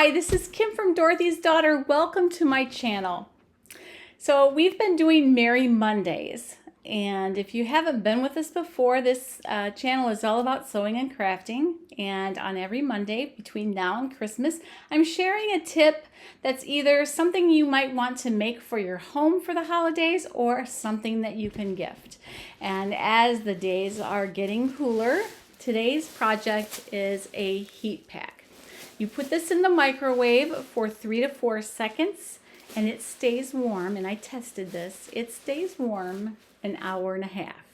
Hi, this is Kim from Dorothy's Daughter. Welcome to my channel. So we've been doing Merry Mondays, and if you haven't been with us before, this channel is all about sewing and crafting. And on every Monday between now and Christmas, I'm sharing a tip that's either something you might want to make for your home for the holidays or something that you can gift. And as the days are getting cooler, today's project is a heat pack. You put this in the microwave for 3 to 4 seconds and it stays warm, and I tested this. It stays warm an hour and a half.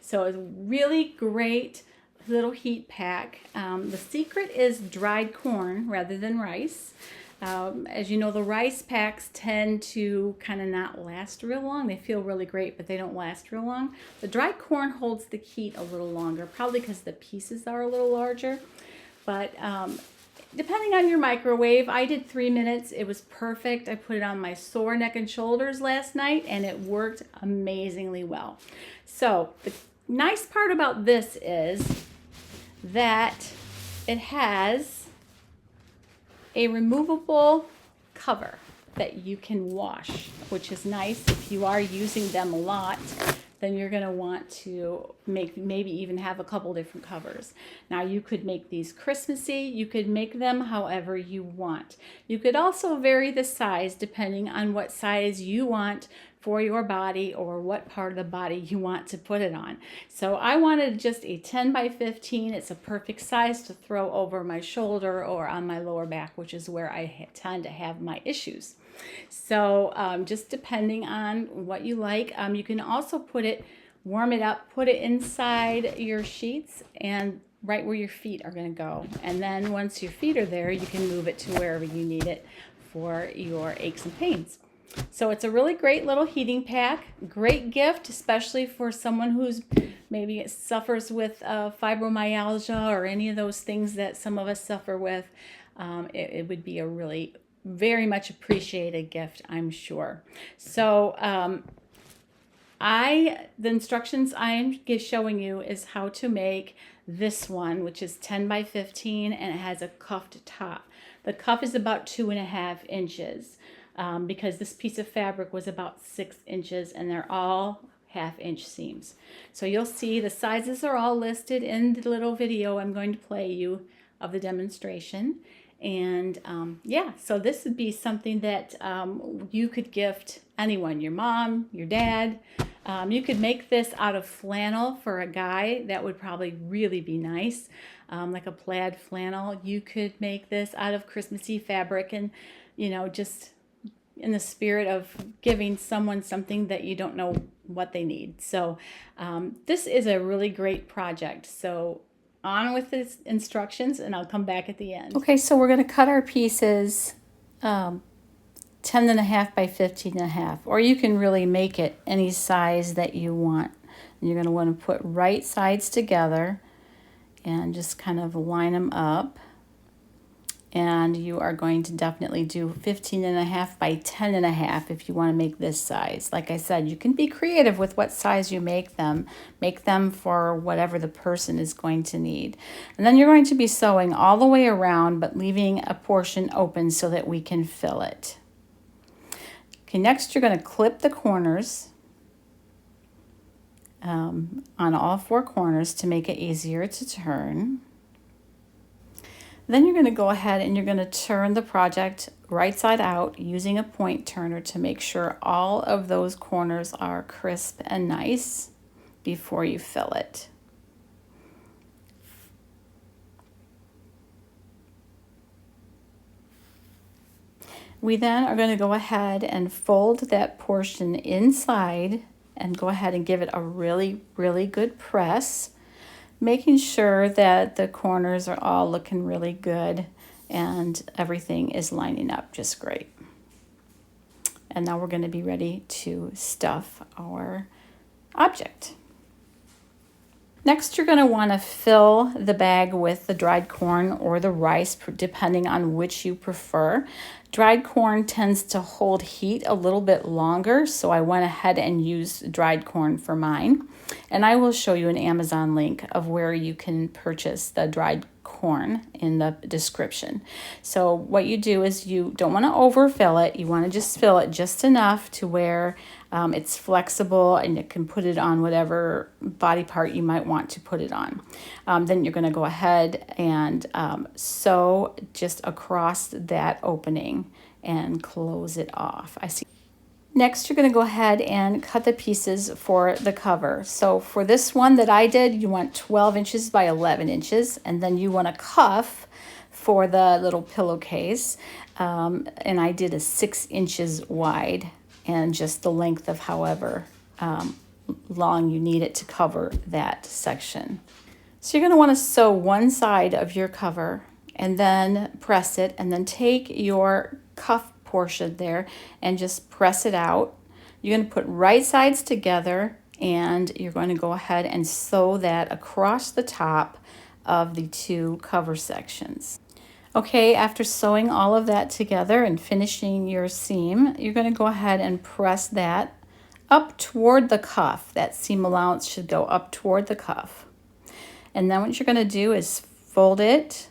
So it's a really great little heat pack. The secret is dried corn rather than rice. As you know, the rice packs tend to kind of not last real long. They feel really great, but they don't last real long. The dried corn holds the heat a little longer, probably because the pieces are a little larger. But depending on your microwave, I did 3 minutes. It was perfect. I put it on my sore neck and shoulders last night, and it worked amazingly well. So the nice part about this is that it has a removable cover that you can wash, which is nice. If you are using them a lot, then you're going to want to maybe even have a couple different covers. Now you could make these Christmassy, you could make them however you want. You could also vary the size depending on what size you want for your body or what part of the body you want to put it on. So I wanted just a 10 by 15. It's a perfect size to throw over my shoulder or on my lower back, which is where I tend to have my issues. So just depending on what you like, you can also warm it up, put it inside your sheets and right where your feet are going to go. And then once your feet are there, you can move it to wherever you need it for your aches and pains. So it's a really great little heating pack, great gift, especially for someone who's maybe suffers with fibromyalgia or any of those things that some of us suffer with. It would be a really very much appreciated gift, I'm sure. So the instructions I'm showing you is how to make this one, which is 10 by 15, and it has a cuffed top. The cuff is about 2.5 inches because this piece of fabric was about 6 inches, and they're all 1/2 inch seams. So you'll see the sizes are all listed in the little video I'm going to play you of the demonstration. And yeah, so this would be something that you could gift anyone, your mom, your dad. You could make this out of flannel for a guy. That would probably really be nice, like a plaid flannel. You could make this out of Christmassy fabric, and just in the spirit of giving someone something that you don't know what they need. So this is a really great project. So on with the instructions, and I'll come back at the end. Okay, so we're going to cut our pieces 10.5 by 15.5, or you can really make it any size that you want. And you're going to want to put right sides together and just kind of line them up. And you are going to definitely do 15.5 by 10.5 if you want to make this size. Like I said, you can be creative with what size you make them. Make them for whatever the person is going to need. And then you're going to be sewing all the way around, but leaving a portion open so that we can fill it. Okay, next you're going to clip the corners on all 4 corners to make it easier to turn. Then you're going to go ahead and you're going to turn the project right side out using a point turner to make sure all of those corners are crisp and nice before you fill it. We then are going to go ahead and fold that portion inside and go ahead and give it a really, really good press, making sure that the corners are all looking really good and everything is lining up just great. And now we're going to be ready to stuff our object. Next, you're going to want to fill the bag with the dried corn or the rice, depending on which you prefer. Dried corn tends to hold heat a little bit longer, so I went ahead and used dried corn for mine. And I will show you an Amazon link of where you can purchase the dried corn corn in the description. So what you do is you don't want to overfill it. You want to just fill it just enough to where it's flexible and you can put it on whatever body part you might want to put it on. Then you're going to go ahead and sew just across that opening and close it off. I see. Next, you're going to go ahead and cut the pieces for the cover. So for this one that I did, you want 12 inches by 11 inches, and then you want a cuff for the little pillowcase. And I did a 6 inches wide and just the length of however long you need it to cover that section. So you're going to want to sew one side of your cover and then press it, and then take your cuff portion there and just press it out. You're going to put right sides together and you're going to go ahead and sew that across the top of the two cover sections. Okay, after sewing all of that together and finishing your seam, you're going to go ahead and press that up toward the cuff. That seam allowance should go up toward the cuff. And then what you're going to do is fold it,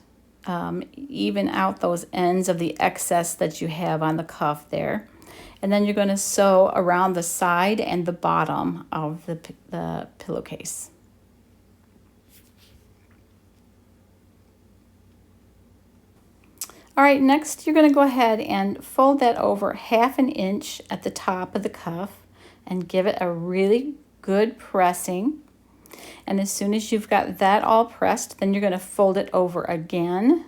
even out those ends of the excess that you have on the cuff there. And then you're going to sew around the side and the bottom of the pillowcase. All right, next you're going to go ahead and fold that over 1/2 inch at the top of the cuff and give it a really good pressing. And as soon as you've got that all pressed, then you're going to fold it over again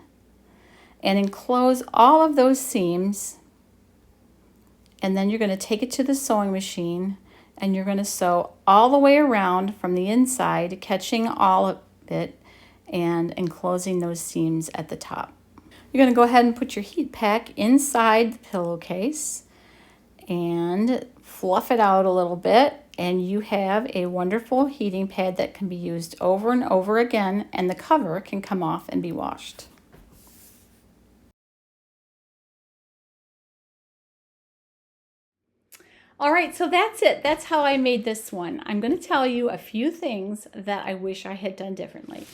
and enclose all of those seams. And then you're going to take it to the sewing machine and you're going to sew all the way around from the inside, catching all of it and enclosing those seams at the top. You're going to go ahead and put your heat pack inside the pillowcase and fluff it out a little bit, and you have a wonderful heating pad that can be used over and over again, and the cover can come off and be washed. All right, so that's it. That's how I made this one. I'm going to tell you a few things that I wish I had done differently.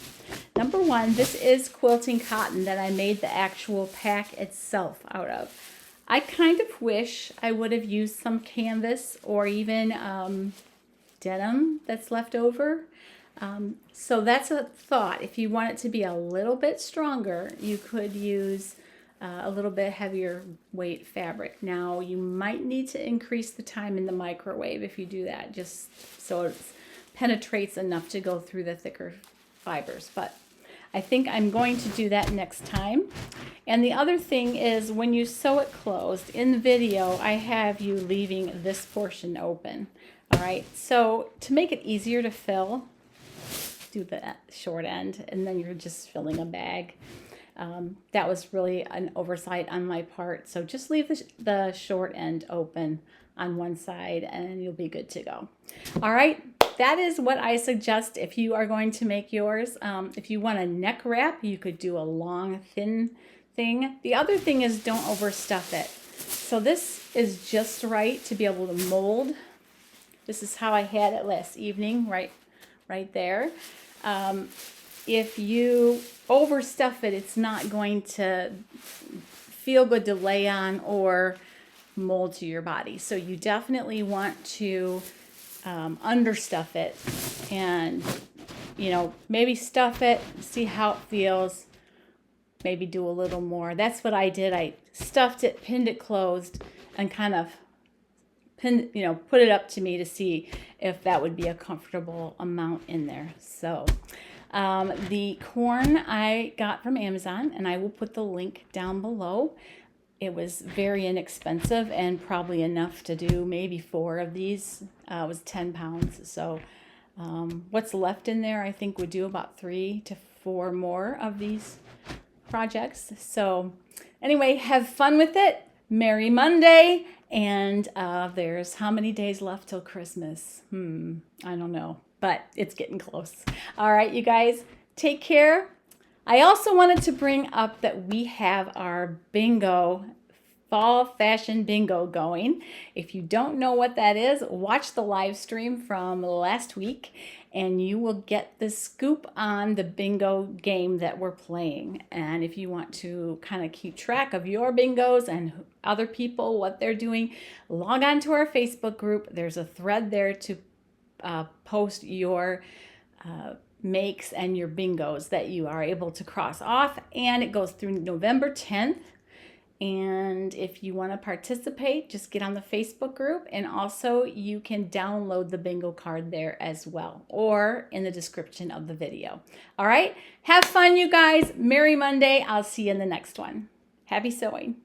Number one, this is quilting cotton that I made the actual pack itself out of. I kind of wish I would have used some canvas or even denim that's left over. So that's a thought. If you want it to be a little bit stronger, you could use a little bit heavier weight fabric. Now, you might need to increase the time in the microwave if you do that, just so it penetrates enough to go through the thicker fibers. But I think I'm going to do that next time. And the other thing is, when you sew it closed, in the video, I have you leaving this portion open. All right, so to make it easier to fill, do the short end, and then you're just filling a bag. That was really an oversight on my part. So just leave the short end open on one side and you'll be good to go. All right, that is what I suggest if you are going to make yours. If you want a neck wrap, you could do a long, thin thing. The other thing is, don't overstuff it. So this is just right to be able to mold. This is how I had it last evening, right there. If you overstuff it, it's not going to feel good to lay on or mold to your body. So you definitely want to understuff it and, you know, maybe stuff it, see how it feels, maybe do a little more. That's what I did. I stuffed it, pinned it closed, and kind of put it up to me to see if that would be a comfortable amount in there. So the corn I got from Amazon, and I will put the link down below. It was very inexpensive and probably enough to do maybe 4 of these. It was 10 pounds. So what's left in there, I think, would do about 3 to 4 more of these projects. So anyway, have fun with it. Merry Monday. And there's how many days left till Christmas? I don't know, but it's getting close. All right, you guys, take care. I also wanted to bring up that we have our bingo fall fashion bingo going. If you don't know what that is, watch the live stream from last week and you will get the scoop on the bingo game that we're playing. And if you want to kind of keep track of your bingos and other people, what they're doing, log on to our Facebook group. There's a thread there to post your makes and your bingos that you are able to cross off, and it goes through November 10th. And if you want to participate, just get on the Facebook group, and also you can download the bingo card there as well, or in the description of the video. All right, have fun, you guys. Merry Monday. I'll see you in the next one. Happy sewing.